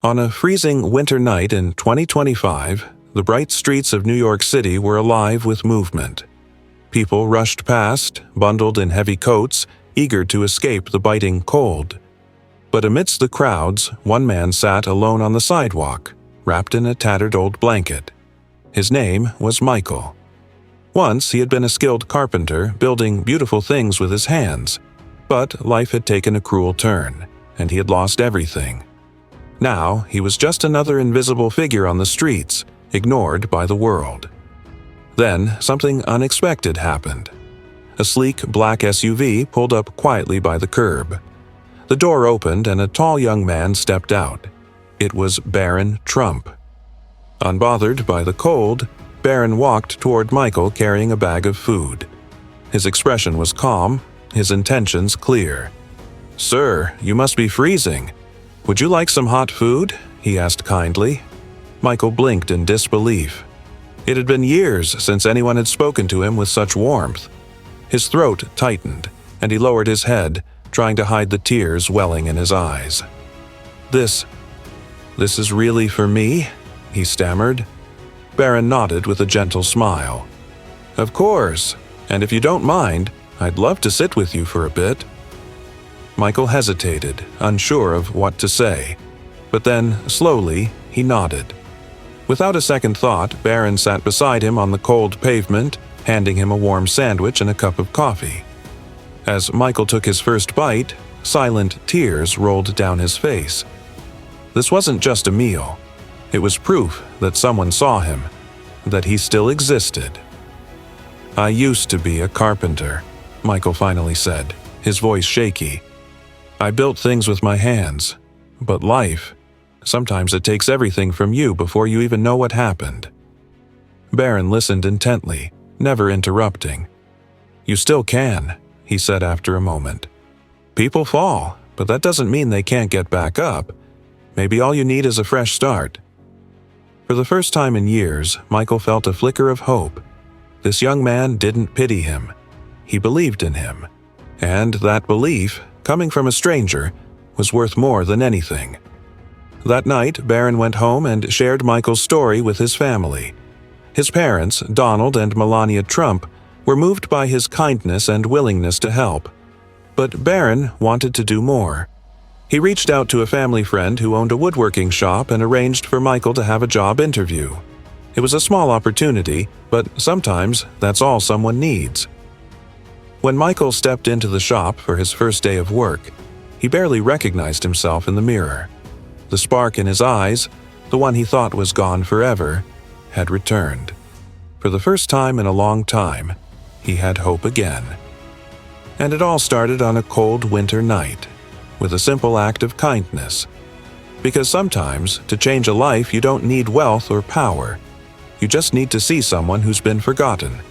On a freezing winter night in 2025, the bright streets of New York City were alive with movement. People rushed past, bundled in heavy coats, eager to escape the biting cold. But amidst the crowds, one man sat alone on the sidewalk, wrapped in a tattered old blanket. His name was Michael. Once he had been a skilled carpenter, building beautiful things with his hands. But life had taken a cruel turn, and he had lost everything. Now he was just another invisible figure on the streets, ignored by the world. Then something unexpected happened. A sleek black SUV pulled up quietly by the curb. The door opened and a tall young man stepped out. It was Barron Trump. Unbothered by the cold, Barron walked toward Michael carrying a bag of food. His expression was calm, his intentions clear. "Sir, you must be freezing. Would you like some hot food?" he asked kindly. Michael blinked in disbelief. It had been years since anyone had spoken to him with such warmth. His throat tightened, and he lowered his head, trying to hide the tears welling in his eyes. This is really for me?" he stammered. Barron nodded with a gentle smile. "Of course, and if you don't mind, I'd love to sit with you for a bit." Michael hesitated, unsure of what to say. But then, slowly, he nodded. Without a second thought, Barron sat beside him on the cold pavement, handing him a warm sandwich and a cup of coffee. As Michael took his first bite, silent tears rolled down his face. This wasn't just a meal. It was proof that someone saw him, that he still existed. "I used to be a carpenter," Michael finally said, his voice shaky. "I built things with my hands. But life, sometimes it takes everything from you before you even know what happened." Barron listened intently, never interrupting. "You still can," he said after a moment. "People fall, but that doesn't mean they can't get back up. Maybe all you need is a fresh start." For the first time in years, Michael felt a flicker of hope. This young man didn't pity him. He believed in him. And that belief, coming from a stranger, was worth more than anything. That night, Barron went home and shared Michael's story with his family. His parents, Donald and Melania Trump, were moved by his kindness and willingness to help. But Barron wanted to do more. He reached out to a family friend who owned a woodworking shop and arranged for Michael to have a job interview. It was a small opportunity, but sometimes that's all someone needs. When Michael stepped into the shop for his first day of work, he barely recognized himself in the mirror. The spark in his eyes, the one he thought was gone forever, had returned. For the first time in a long time, he had hope again. And it all started on a cold winter night, with a simple act of kindness. Because sometimes, to change a life, you don't need wealth or power. You just need to see someone who's been forgotten,